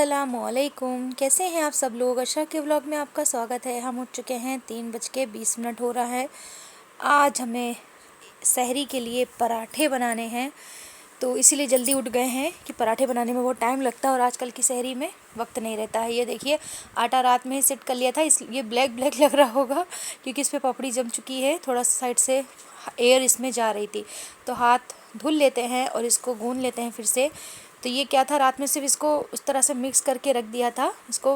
अस्सलामुअलैकुम, कैसे हैं आप सब लोग। अशरा के व्लॉग में आपका स्वागत है। हम उठ चुके हैं, 3:20 हो रहा है। आज हमें सहरी के लिए पराठे बनाने हैं, तो इसीलिए जल्दी उठ गए हैं कि पराठे बनाने में बहुत टाइम लगता है और आजकल की सहरी में वक्त नहीं रहता है। ये देखिए, आटा रात में ही सेट कर लिया था, इस ये ब्लैक ब्लैक लग रहा होगा क्योंकि इस पर पपड़ी जम चुकी है। थोड़ा साइड से एयर इसमें जा रही थी, तो हाथ धुल लेते हैं और इसको गूंद लेते हैं फिर से। तो ये क्या था, रात में सिर्फ इसको उस तरह से मिक्स करके रख दिया था, इसको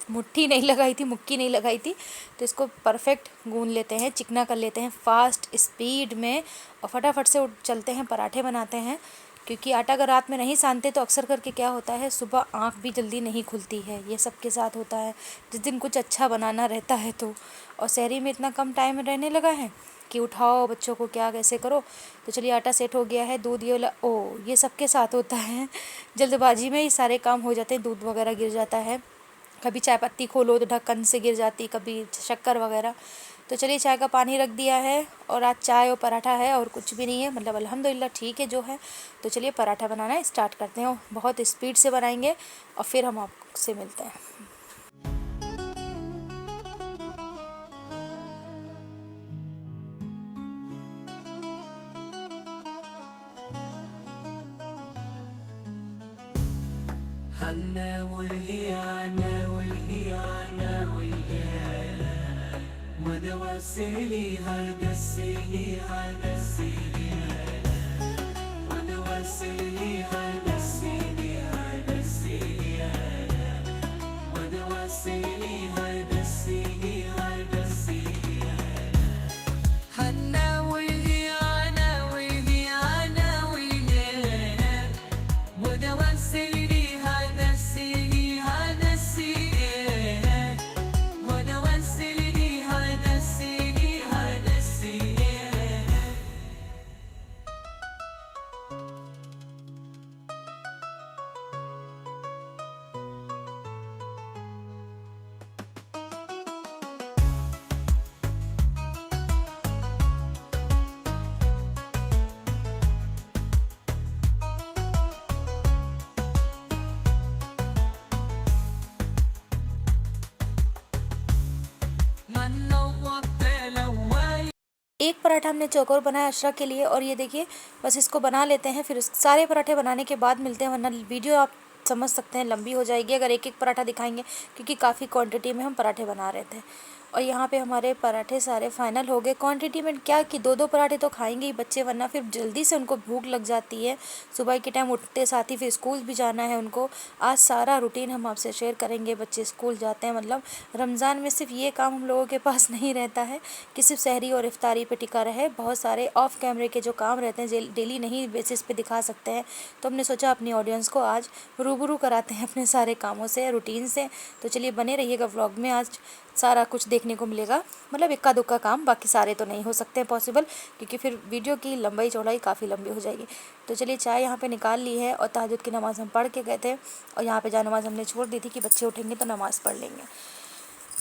मुट्ठी नहीं लगाई थी, मुक्की नहीं लगाई थी। तो इसको परफेक्ट गूंद लेते हैं, चिकना कर लेते हैं फास्ट स्पीड में और फटाफट से उठ चलते हैं, पराठे बनाते हैं। क्योंकि आटा अगर रात में नहीं सानते तो अक्सर करके क्या होता है, सुबह आँख भी जल्दी नहीं खुलती है। ये सबके साथ होता है जिस दिन कुछ अच्छा बनाना रहता है तो। और सहरी में इतना कम टाइम रहने लगा है कि उठाओ बच्चों को, क्या कैसे करो। तो चलिए, आटा सेट हो गया है, दूध ये सबके साथ होता है। जल्दबाजी में ही सारे काम हो जाते हैं, दूध वगैरह गिर जाता है, कभी चाय पत्ती खोलो तो ढक्कन से गिर जाती, कभी शक्कर वगैरह। तो चलिए, चाय का पानी रख दिया है और आज चाय और पराठा है और कुछ भी नहीं है, मतलब अल्हम्दुलिल्लाह ठीक है जो है। तो चलिए, पराठा बनाना स्टार्ट करते हैं। बहुत स्पीड से बनाएंगे और फिर हम आपसे मिलते हैं। एक पराठा हमने चौकोर बनाया अशरा के लिए और ये देखिए, बस इसको बना लेते हैं, फिर सारे पराठे बनाने के बाद मिलते हैं, वरना वीडियो आप समझ सकते हैं लंबी हो जाएगी अगर एक एक पराठा दिखाएंगे, क्योंकि काफ़ी क्वांटिटी में हम पराठे बना रहे थे। और यहाँ पे हमारे पराठे सारे फाइनल हो गए। क्वांटिटी में क्या कि 2-2 पराठे तो खाएंगे ही बच्चे, वरना फिर जल्दी से उनको भूख लग जाती है। सुबह के टाइम उठते साथ ही फिर स्कूल भी जाना है उनको। आज सारा रूटीन हम आपसे शेयर करेंगे। बच्चे स्कूल जाते हैं, मतलब रमज़ान में सिर्फ ये काम हम लोगों के पास नहीं रहता है कि सिर्फ सहरी और इफ्तारी पे टिका रहे। बहुत सारे ऑफ कैमरे के जो काम रहते हैं, डेली नहीं बेसिस पे दिखा सकते हैं, तो हमने सोचा अपनी ऑडियंस को आज रूबरू कराते हैं अपने सारे कामों से, रूटीन से। तो चलिए, बने रहिएगा व्लॉग में, आज सारा कुछ देखने को मिलेगा। मतलब इक्का दुक्का काम, बाकी सारे तो नहीं हो सकते हैं पॉसिबल, क्योंकि फिर वीडियो की लंबाई चौड़ाई काफ़ी लंबी हो जाएगी। तो चलिए, चाय यहाँ पे निकाल ली है और तहज्जुद की नमाज़ हम पढ़ के गए थे और यहाँ पे जा नमाज़ हमने छोड़ दी थी कि बच्चे उठेंगे तो नमाज़ पढ़ लेंगे।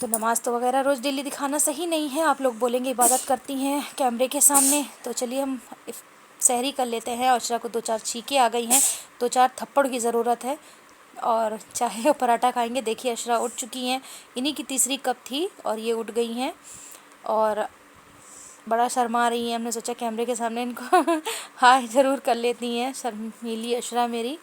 तो नमाज़ तो वगैरह रोज़ डेली दिखाना सही नहीं है, आप लोग बोलेंगे इबादत करती हैं कैमरे के सामने। तो चलिए, हम सहरी कर लेते हैं। अशरा को 2-4 छींकें आ गई हैं, 2-4 थप्पड़ की ज़रूरत है और चाय और पराठा खाएंगे। देखिए, अशरा उठ चुकी हैं, इन्हीं की तीसरी कप थी और ये उठ गई हैं और बड़ा शर्मा रही हैं। हमने सोचा कैमरे के सामने इनको हाय ज़रूर कर लेती हैं, शर्मीली अशरा मेरी।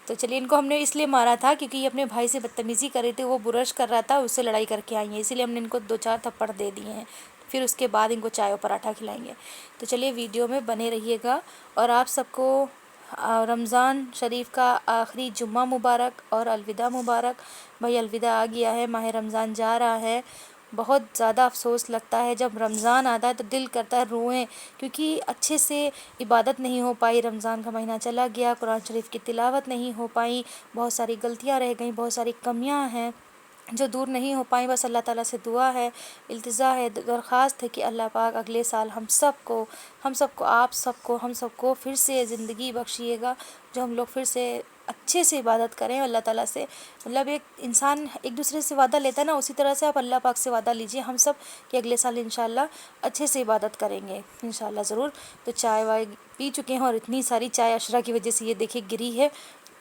तो चलिए, इनको हमने इसलिए मारा था क्योंकि ये अपने भाई से बदतमीज़ी कर रहे थे, वो बुरश कर रहा था, उससे लड़ाई करके आई हैं, इसीलिए हमने इनको 2-4 थप्पड़ दे दिए हैं। फिर उसके बाद इनको चाय और पराठा खिलाएंगे। तो चलिए, वीडियो में बने रहिएगा और आप सबको रमज़ान शरीफ का आखिरी जुम्मा मुबारक और अलविदा मुबारक। भाई, अलविदा आ गया है, माह रमज़ान जा रहा है। बहुत ज़्यादा अफसोस लगता है जब रमज़ान आता है तो दिल करता है रोएं, क्योंकि अच्छे से इबादत नहीं हो पाई, रमज़ान का महीना चला गया, कुरान शरीफ की तिलावत नहीं हो पाई, बहुत सारी गलतियां रह गई, बहुत सारी कमियां हैं जो दूर नहीं हो पाई। बस अल्लाह ताला से दुआ है, इल्तिजा है, दरख्वास्त है कि अल्लाह पाक अगले साल हम सबको आप सबको हम सबको फिर से ज़िंदगी बख्शिएगा, जो हम लोग फिर से अच्छे से इबादत करें अल्लाह ताला से। मतलब एक इंसान एक दूसरे से वादा लेता है ना, उसी तरह से आप अल्लाह पाक से वादा लीजिए हम सब कि अगले साल इंशाल्लाह अच्छे से इबादत करेंगे, इंशाल्लाह ज़रूर। तो चाय वाय पी चुके हैं और इतनी सारी चाय अशरा की वजह से ये देखिए गिरी है,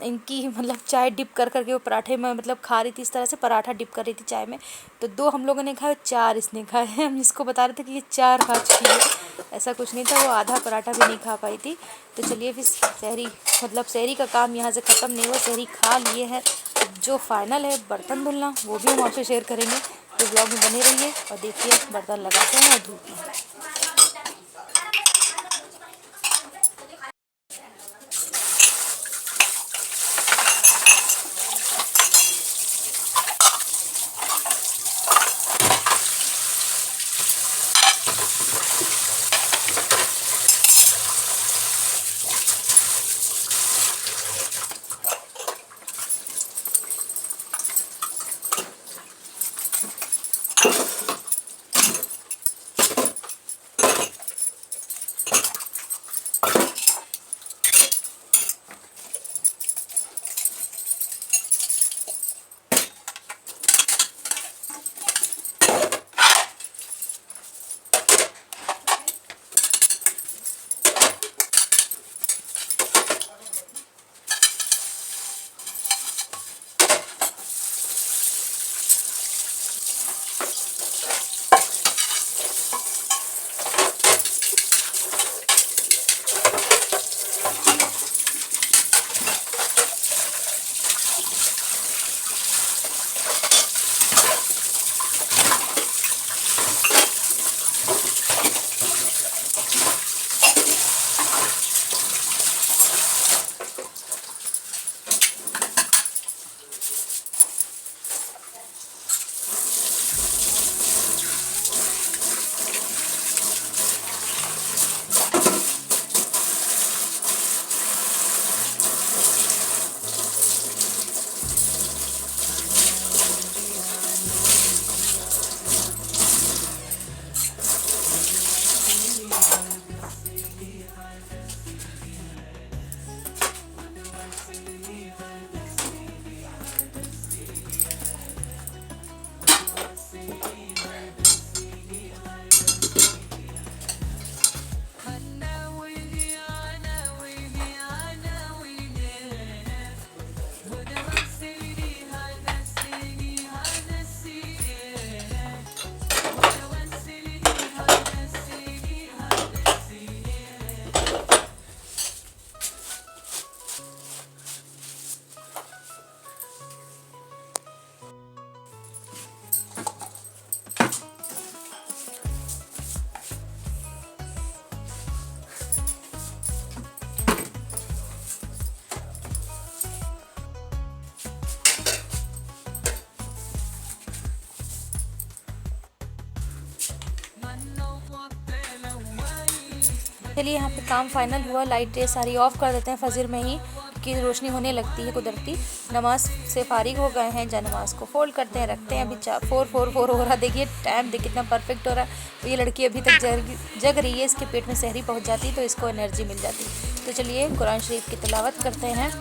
इनकी मतलब चाय डिप कर करके वो पराठे में मतलब खा रही थी, इस तरह से पराठा डिप कर रही थी चाय में। तो 2 हम लोगों ने खाए, 4 इसने खाए हैं। हम इसको बता रहे थे कि ये 4 खा चुकी है, ऐसा कुछ नहीं था, वो आधा पराठा भी नहीं खा पाई थी। तो चलिए फिर सहरी मतलब सहरी का काम यहाँ से ख़त्म नहीं हुआ, सहरी खा लिए हैं। अब जो फाइनल है बर्तन धुलना, वो भी हम आपसे शेयर करेंगे। तो ब्लॉग में बने रहिए और देखिए बर्तन लगाते हैं और धुलते हैं। चलिए यहाँ पे काम फाइनल हुआ, लाइटें सारी ऑफ कर देते हैं फजर में ही कि रोशनी होने लगती है कुदरती। नमाज से फारिग हो गए हैं, नमाज को फोल्ड करते हैं, रखते हैं। अभी 4 हो रहा, देखिए टाइम देखिए कितना परफेक्ट हो रहा है। तो ये लड़की अभी तक जग रही है, इसके पेट में सहरी पहुँच जाती तो इसको एनर्जी मिल जाती। तो चलिए कुरान शरीफ की तिलावत करते हैं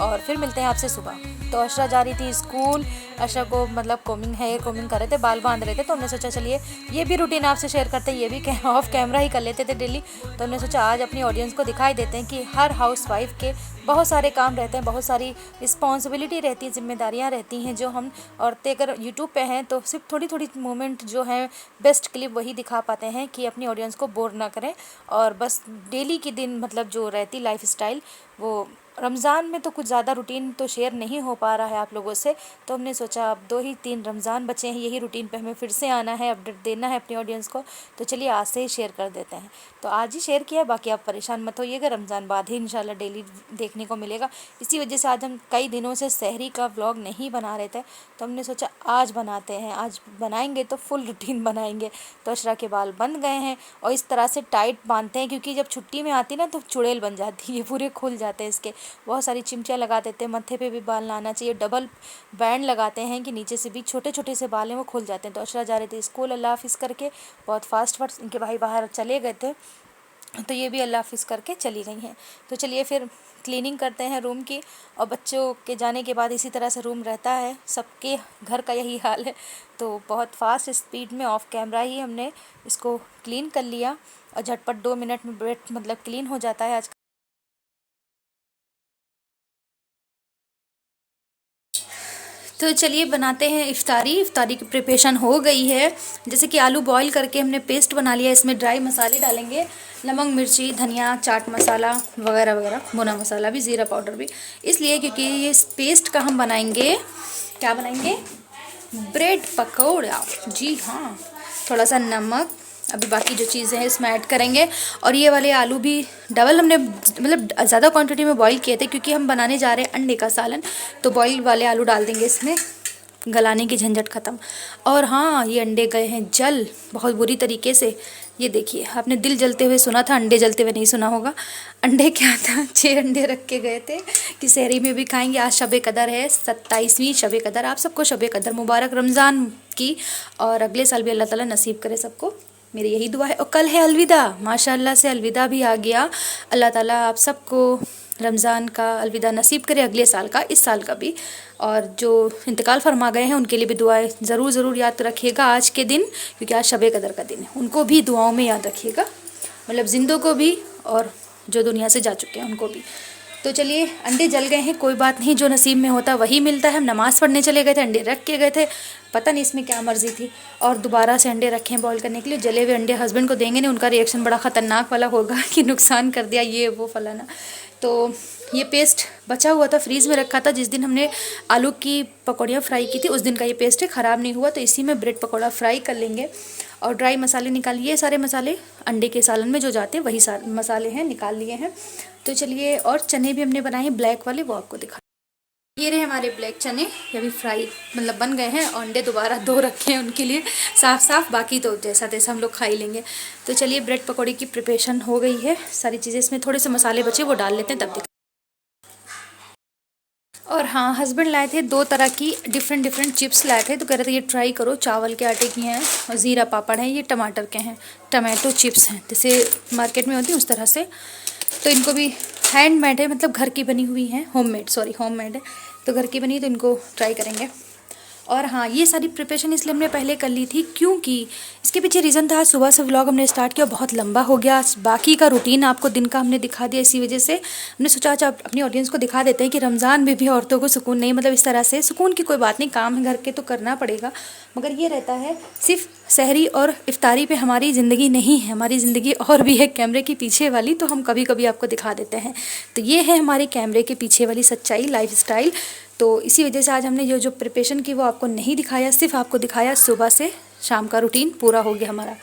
और फिर मिलते हैं आपसे सुबह। तो अशरा जा रही थी स्कूल, अशरा को मतलब कोमिंग है, कोमिंग कर रहे थे, बाल बांध रहे थे। तो हमने सोचा चलिए ये भी रूटीन आपसे शेयर करते हैं, ये भी ऑफ कैमरा ही कर लेते थे डेली। तो हमने सोचा आज अपनी ऑडियंस को दिखाई देते हैं कि हर हाउस वाइफ के बहुत सारे काम रहते हैं, बहुत सारी रिस्पॉन्सिबिलिटी रहती है, जिम्मेदारियाँ रहती हैं, जो हम औरतें अगर यूट्यूब पे हैं तो सिर्फ थोड़ी थोड़ी मोमेंट जो है बेस्ट क्लिप वही दिखा पाते हैं कि अपनी ऑडियंस को बोर ना करें। और बस डेली के दिन मतलब जो रहती लाइफ स्टाइल, वो रमज़ान में तो कुछ ज़्यादा रूटीन तो शेयर नहीं हो पा रहा है आप लोगों से। तो हमने सोचा अब 2 ही 3 रमज़ान बचे हैं, यही रूटीन पे हमें फिर से आना है, अपडेट देना है अपनी ऑडियंस को। तो चलिए आज से ही शेयर कर देते हैं। तो आज ही शेयर किया, बाकी आप परेशान मत होइएगा, रमज़ान बाद ही इंशाल्लाह डेली देखने को मिलेगा। इसी वजह से आज हम कई दिनों से सहरी का व्लॉग नहीं बना रहे थे, तो हमने सोचा आज बनाते हैं, आज बनाएंगे तो फुल रूटीन बनाएंगे। तो अशरा के बाल बंध गए हैं और इस तरह से टाइट बांधते हैं, क्योंकि जब छुट्टी में आती ना तो चुड़ैल बन जाती है, पूरे खुल जाते हैं इसके। बहुत सारी चिमटियाँ लगा देते हैं, मत्थे पे भी बाल लाना चाहिए, डबल बैंड लगाते हैं कि नीचे से भी छोटे छोटे से बाल हैं वो खुल जाते हैं। तो अशरा जा रहे थे स्कूल अल्लाह हाफिज़ करके, बहुत फास्ट इनके भाई बाहर चले गए थे, तो ये भी अल्लाह हाफिज़ करके चली गई हैं। तो चलिए फिर क्लीनिंग करते हैं रूम की। और बच्चों के जाने के बाद इसी तरह से रूम रहता है, सबके घर का यही हाल है। तो बहुत फास्ट स्पीड में ऑफ कैमरा ही हमने इसको क्लीन कर लिया और झटपट 2 मिनट में बेड मतलब क्लीन हो जाता है आज। तो चलिए बनाते हैं इफ्तारी। इफ्तारी की प्रिपरेशन हो गई है। जैसे कि आलू बॉईल करके हमने पेस्ट बना लिया। इसमें ड्राई मसाले डालेंगे, नमक, मिर्ची, धनिया, चाट मसाला वगैरह वगैरह, भुना मसाला भी, ज़ीरा पाउडर भी, इसलिए क्योंकि ये पेस्ट का हम बनाएंगे, क्या बनाएंगे, ब्रेड पकौड़ा। जी हाँ, थोड़ा सा नमक, अभी बाकी जो चीज़ें हैं इसमें ऐड करेंगे। और ये वाले आलू भी डबल हमने मतलब ज़्यादा क्वांटिटी में बॉईल किए थे, क्योंकि हम बनाने जा रहे हैं अंडे का सालन, तो बॉईल वाले आलू डाल देंगे इसमें, गलाने की झंझट ख़त्म। और हाँ, ये अंडे गए हैं जल बहुत बुरी तरीके से। ये देखिए, आपने दिल जलते हुए सुना था, अंडे जलते हुए नहीं सुना होगा। अंडे क्या था, 6 अंडे रख के गए थे कि सहरी में भी खाएंगे। आज शब कदर है, 27वीं शब कदर। आप सबको शब कदर मुबारक रमज़ान की, और अगले साल भी अल्लाह ताला नसीब करे सबको, मेरी यही दुआ है। और कल है अलविदा, माशाल्लाह से अलविदा भी आ गया। अल्लाह ताला आप सबको रमज़ान का अलविदा नसीब करे, अगले साल का, इस साल का भी। और जो इंतकाल फरमा गए हैं उनके लिए भी दुआएं ज़रूर याद रखिएगा आज के दिन, क्योंकि आज शब कदर का दिन है। उनको भी दुआओं में याद रखिएगा, मतलब जिंदों को भी और जो दुनिया से जा चुके हैं उनको भी। तो चलिए, अंडे जल गए हैं, कोई बात नहीं, जो नसीब में होता वही मिलता है। हम नमाज़ पढ़ने चले गए थे, अंडे रख के गए थे, पता नहीं इसमें क्या मर्जी थी, और दोबारा से अंडे रखे हैं बॉईल करने के लिए। जले हुए अंडे हस्बैंड को देंगे नहीं, उनका रिएक्शन बड़ा ख़तरनाक वाला होगा कि नुकसान कर दिया ये वो फलाना। तो ये पेस्ट बचा हुआ था, फ्रीज़ में रखा था, जिस दिन हमने आलू की पकौड़ियाँ फ्राई की थी उस दिन का ये पेस्ट है, ख़राब नहीं हुआ। तो इसी में ब्रेड पकौड़ा फ्राई कर लेंगे। और ड्राई मसाले निकालिए, सारे मसाले अंडे के सालन में जो जाते हैं वही सारे मसाले हैं, निकाल लिए हैं। तो चलिए, और चने भी हमने बनाए हैं ब्लैक वाले, वो आपको दिखा। ये रहे हमारे ब्लैक चने, ये अभी फ्राई मतलब बन गए हैं, और अंडे दोबारा 2 रखे हैं उनके लिए साफ, बाकी तो जैसा तैसा हम लोग खा ही लेंगे। तो चलिए, ब्रेड पकौड़े की प्रिपरेशन हो गई है, सारी चीज़ें इसमें थोड़े से मसाले बचे वो डाल लेते हैं, तब दिखा। और हाँ, हस्बैंड लाए थे 2 तरह की डिफरेंट चिप्स लाए थे, तो कह रहे थे ये ट्राई करो, चावल के आटे की हैं और ज़ीरा पापड़ हैं, ये टमाटर के हैं, टमाटो चिप्स हैं, जैसे मार्केट में होती हैं उस तरह से। तो इनको भी हैंडमेड है, मतलब घर की बनी हुई हैं, होममेड है, तो घर की बनी, तो इनको ट्राई करेंगे। और हाँ, ये सारी प्रिपरेशन इसलिए हमने पहले कर ली थी, क्योंकि इसके पीछे रीज़न था, सुबह से व्लॉग हमने स्टार्ट किया, बहुत लंबा हो गया, बाकी का रूटीन आपको दिन का हमने दिखा दिया। इसी वजह से हमने सोचा अच्छा अपनी ऑडियंस को दिखा देते हैं कि रमज़ान में भी औरतों को सुकून नहीं, मतलब इस तरह से सुकून की कोई बात नहीं, काम है घर के तो करना पड़ेगा, मगर ये रहता है सिर्फ सहरी और इफ्तारी पे हमारी ज़िंदगी नहीं है, हमारी ज़िंदगी और भी है कैमरे के पीछे वाली, तो हम कभी कभी आपको दिखा देते हैं। तो ये है हमारे कैमरे के पीछे वाली सच्चाई, लाइफ स्टाइल। तो इसी वजह से आज हमने जो प्रिपरेशन की वो आपको नहीं दिखाया, सिर्फ आपको दिखाया सुबह से शाम का रूटीन पूरा हो गया हमारा।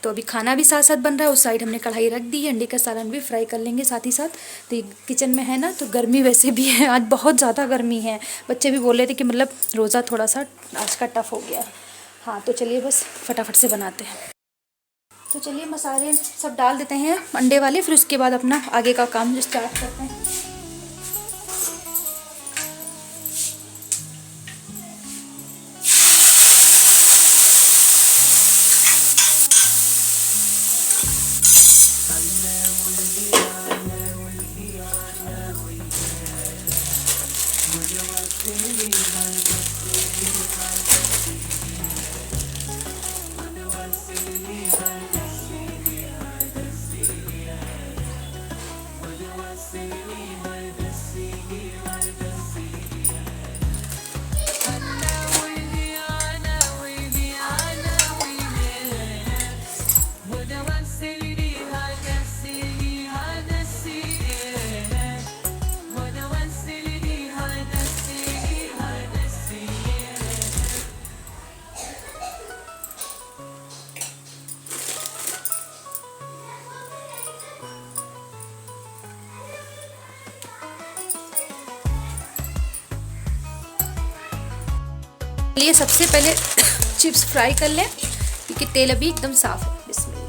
तो अभी खाना भी साथ साथ बन रहा है, उस साइड हमने कढ़ाई रख दी है, अंडे का सालन भी फ्राई कर लेंगे साथ ही साथ। तो ये किचन में है ना, तो गर्मी वैसे भी है, आज बहुत ज़्यादा गर्मी है। बच्चे भी बोल रहे थे कि मतलब रोज़ा थोड़ा सा आज का टफ हो गया। हाँ, तो चलिए बस फटाफट से बनाते हैं। तो चलिए, मसाले सब डाल देते हैं अंडे वाले, फिर उसके बाद अपना आगे का काम स्टार्ट करते हैं। लिए सबसे पहले चिप्स फ्राई कर लें, क्योंकि तेल अभी एकदम साफ है। बिस्मिल्लाह।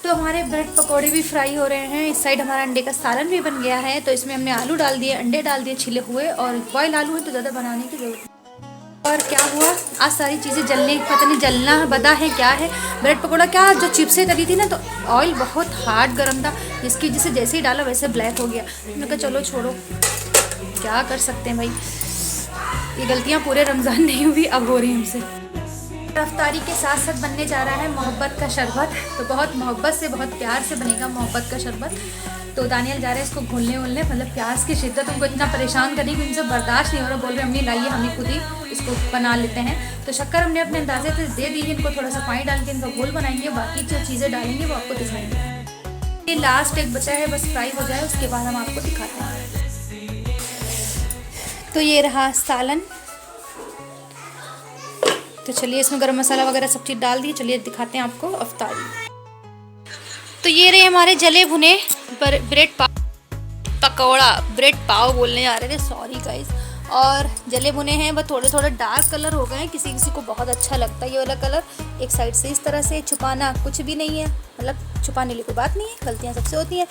तो हमारे ब्रेड पकोड़े भी फ्राई हो रहे हैं। इस साइड हमारा अंडे का सालन भी बन गया है। तो इसमें हमने आलू डाल दिए, अंडे डाल दिए छिले हुए, और बॉयल आलू है तो ज़्यादा बनाने की जरूरत नहीं। और क्या हुआ, आज सारी चीज़ें जलने, पता नहीं जलना बता है क्या है। ब्रेड पकोड़ा क्या, जो चिप्सें तली थी ना, तो ऑयल बहुत हार्ड गर्म था, जिसकी वजह से जैसे ही डाला वैसे ब्लैक हो गया। मैंने कहा चलो छोड़ो, क्या कर सकते हैं भाई, ये गलतियाँ पूरे रमज़ान नहीं हुई, अब हो रही हैं हमसे। रफ्तारी के साथ साथ बनने जा रहा है मोहब्बत का शरबत। तो बहुत मोहब्बत से, बहुत प्यार से बनेगा मोहब्बत का शरबत। तो दानियल जा रहे हैं इसको घोलने वोलने, मतलब प्याज की शिद्दत उनको इतना परेशान करी कि उनसे बर्दाश्त नहीं हो रहा। बोल रहे अम्मी लाइए, हम खुद ही इसको बना लेते हैं। तो शक्कर हमने अपने अंदाजे से दे दी, इनको थोड़ा सा पानी डाल के इनका घोल बनाएंगे, बाकी जो चीज़ें डालेंगे वो आपको दिखाएंगे। ये लास्ट एक बचा है, बस फ्राई हो जाए उसके बाद हम आपको दिखाते हैं। तो ये रहा सालन। तो चलिए इसमें गरम मसाला वगैरह सब चीज़ डाल दिए, चलिए दिखाते हैं आपको अफ्तारी। तो ये रहे हमारे जले भुने ब्रेड पकौड़ा, ब्रेड पाव बोलने आ रहे थे, सॉरी गाइस। और जले भुने हैं, बस थोड़े थोड़े डार्क कलर हो गए हैं, किसी किसी को बहुत अच्छा लगता है ये वाला कलर। एक साइड से इस तरह से, छुपाना कुछ भी नहीं है, मतलब छुपाने की कोई बात नहीं है, गलतियाँ सबसे होती हैं।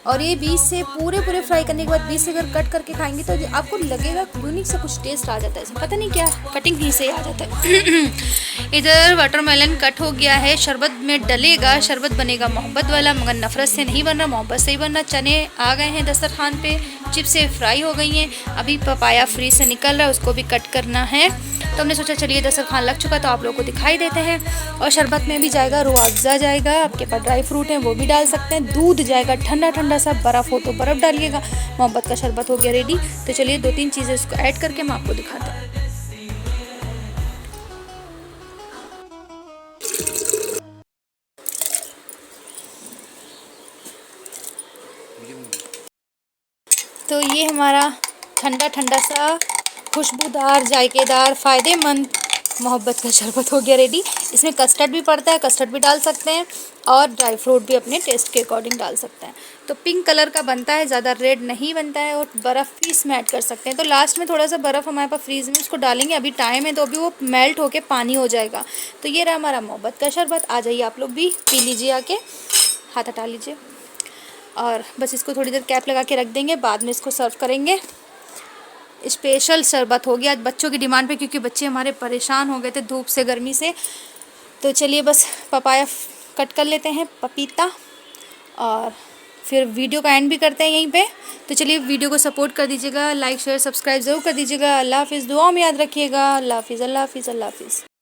और ये बीच से पूरे फ्राई करने के बाद बीच से अगर कट करके खाएंगे तो आपको लगेगा यूनिक सा कुछ टेस्ट आ जाता है इसमें, पता नहीं क्या कटिंग ही से आ जाता है। इधर वाटरमेलन कट हो गया है, शरबत में डलेगा, शरबत बनेगा मोहब्बत वाला, मगर नफरत से नहीं बन रहा, मोहब्बत से ही बन रहा। चने आ गए हैं दस्तरखान पे, चिप्सें फ्राई हो गई हैं, अभी पपाया फ्रीज से निकल रहा है, उसको भी कट करना है। तो हमने सोचा चलिए दस्तरखान लग चुका तो आप लोगों को दिखाई देते हैं। और शरबत में भी जाएगा रूह-अफ़ज़ा जाएगा, आपके पास ड्राई फ्रूट हैं वो भी डाल सकते हैं, दूध जाएगा ठंडा ठंडा सा, बर्फ़ हो तो बर्फ़ डालिएगा। मोहब्बत का शरबत हो गया रेडी। तो चलिए 2-3 चीज़ें इसको ऐड करके हम आपको दिखाते हैं। तो ये हमारा ठंडा ठंडा सा खुशबूदार, जायकेदार, फ़ायदेमंद मोहब्बत का शरबत हो गया रेडी। इसमें कस्टर्ड भी पड़ता है, कस्टर्ड भी डाल सकते हैं, और ड्राई फ्रूट भी अपने टेस्ट के अकॉर्डिंग डाल सकते हैं। तो पिंक कलर का बनता है, ज़्यादा रेड नहीं बनता है, और बर्फ़ भी इसमें ऐड कर सकते हैं। तो लास्ट में थोड़ा सा बर्फ़ हमारे पास फ्रीज में, उसको डालेंगे, अभी टाइम है तो अभी वो मेल्ट होके पानी हो जाएगा। तो ये रहा हमारा मोहब्बत का शरबत। आ जाइए आप लोग भी पी लीजिए, आके हाथ हटा लीजिए, और बस इसको थोड़ी देर कैप लगा के रख देंगे, बाद में इसको सर्व करेंगे। स्पेशल शरबत हो गया आज बच्चों की डिमांड पे, क्योंकि बच्चे हमारे परेशान हो गए थे धूप से, गर्मी से। तो चलिए बस पपाया कट कर लेते हैं, पपीता, और फिर वीडियो का एंड भी करते हैं यहीं पे। तो चलिए वीडियो को सपोर्ट कर दीजिएगा, लाइक शेयर सब्सक्राइब ज़रूर कर दीजिएगा। अल्लाह हाफ़िज़, दुआ में याद रखिएगा। अल्लाह हाफ़िज़, अल्लाह हाफ़िज़, अल्लाह हाफ़िज़।